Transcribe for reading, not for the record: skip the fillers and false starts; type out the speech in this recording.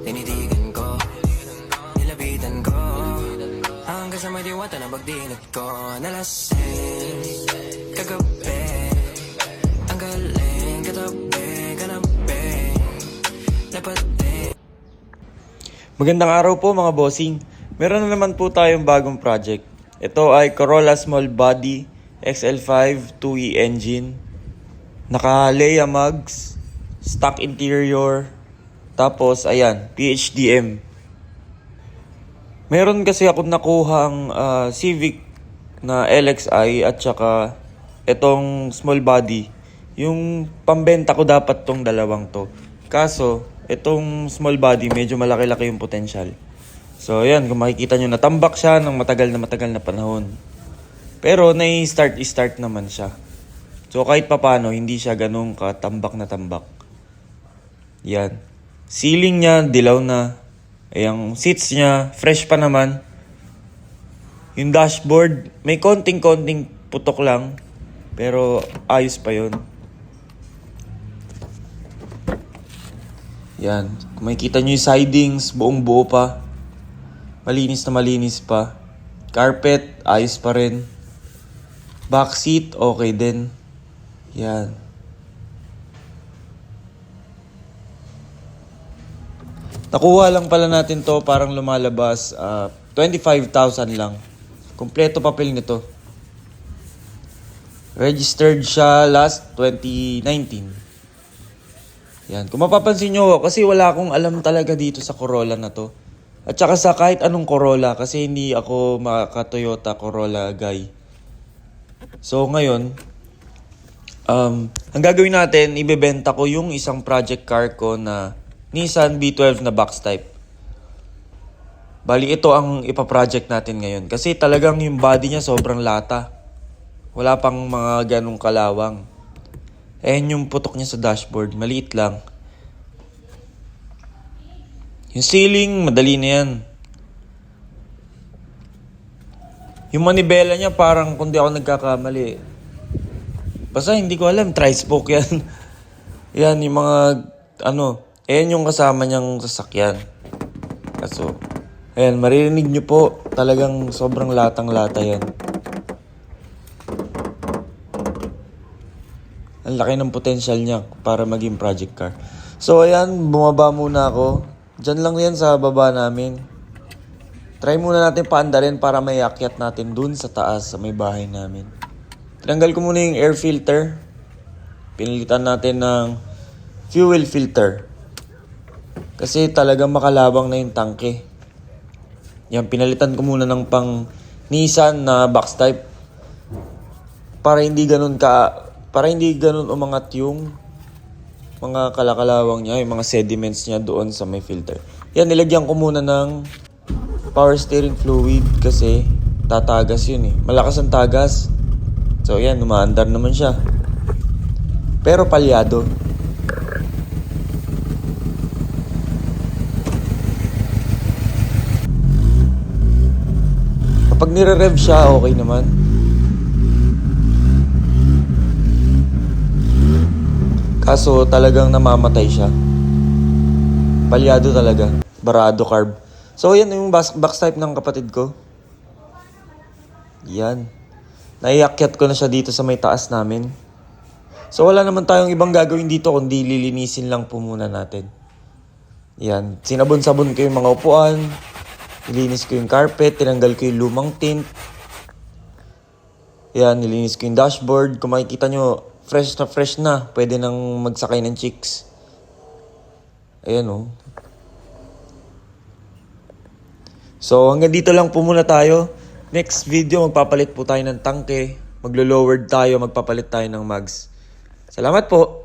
tinitigan ko, nilapitan ko, hanggang sa may diwata na pagdinat ko. Nalasing, kagabi, ang galing, katabi, kanabi, napati. Magandang araw po mga bossing. Meron na naman po tayong bagong project. Ito ay Corolla Small Body XL5 2E engine. Naka-Leia mugs, stock interior, tapos ayan, PHDM. Meron kasi ako nakuhang Civic na LXI at saka itong small body. Yung pambenta ko dapat tong dalawang to. Kaso, itong small body medyo malaki-laki yung potential. So ayan, kung makikita nyo, natambak siya ng matagal na panahon. Pero nai-start naman siya. So kahit papano, hindi siya ganun katambak na tambak. Yan. Ceiling niya, dilaw na. Yung seats niya, fresh pa naman. Yung dashboard, may konting putok lang. Pero ayos pa yun. Yan. Kung makikita nyo yung sidings, buong buo pa. Malinis pa. Carpet, ayos pa rin. Back seat, okay din. Yan. Nakuha lang pala natin to, parang lumalabas 25,000 lang. Kompleto papel nito. Registered siya last 2019. Yan. Kung mapapansin nyo, kasi wala akong alam talaga dito sa Corolla na to. At saka sa kahit anong Corolla, kasi hindi ako maka-Toyota Corolla guy. So ngayon, ang gagawin natin, ibebenta ko yung isang project car ko na Nissan B12 na box type. Bali, ito ang ipaproject natin ngayon. Kasi talagang yung body niya sobrang lata. Wala pang mga ganong kalawang. Ayan yung putok niya sa dashboard. Maliit lang. Yung ceiling, madali na yan. Yung manibela niya parang kung di ako nagkakamali. Basta hindi ko alam, tri-spoke yan. Yan, yung mga ayan yung kasama niyang sasakyan. Kaso, ayan, maririnig niyo po, talagang sobrang latang-lata yan. Ang laki ng potential niya para maging project car. So ayan, bumaba muna ako. Diyan lang yan sa baba namin. Try muna natin paandarin para may akyat natin dun sa taas sa may bahay namin. Tinanggal ko muna yung air filter. Pinilitan natin ng fuel filter. Kasi talagang makalabang na yung tangke. Yan, pinalitan ko muna ng pang Nissan na box type. Para hindi ganun umangat yung mga kalakalawang niya, yung mga sediments niya doon sa may filter. Yan, nilagyan ko muna ng power steering fluid kasi tatagas yun eh. Malakas ang tagas. So yan, umaandar naman siya. Pero palyado. Kapag nire-rev siya, okay naman. Kaso talagang namamatay siya. Palyado talaga. Barado carb. So yan yung box type ng kapatid ko. Yan. Naiakyat ko na siya dito sa may taas namin. So wala naman tayong ibang gagawin dito kundi lilinisin lang po muna natin. Yan. Sinabon-sabon ko yung mga upuan. Nilinis ko yung carpet. Tinanggal ko yung lumang tint. Yan. Nilinis ko yung dashboard. Kung makikita nyo, fresh na. Pwede nang magsakay ng chicks. Ayan o. So hanggang dito lang po muna tayo. Next video, magpapalit po tayo ng tangke. Maglo-lowered tayo, magpapalit tayo ng mugs. Salamat po!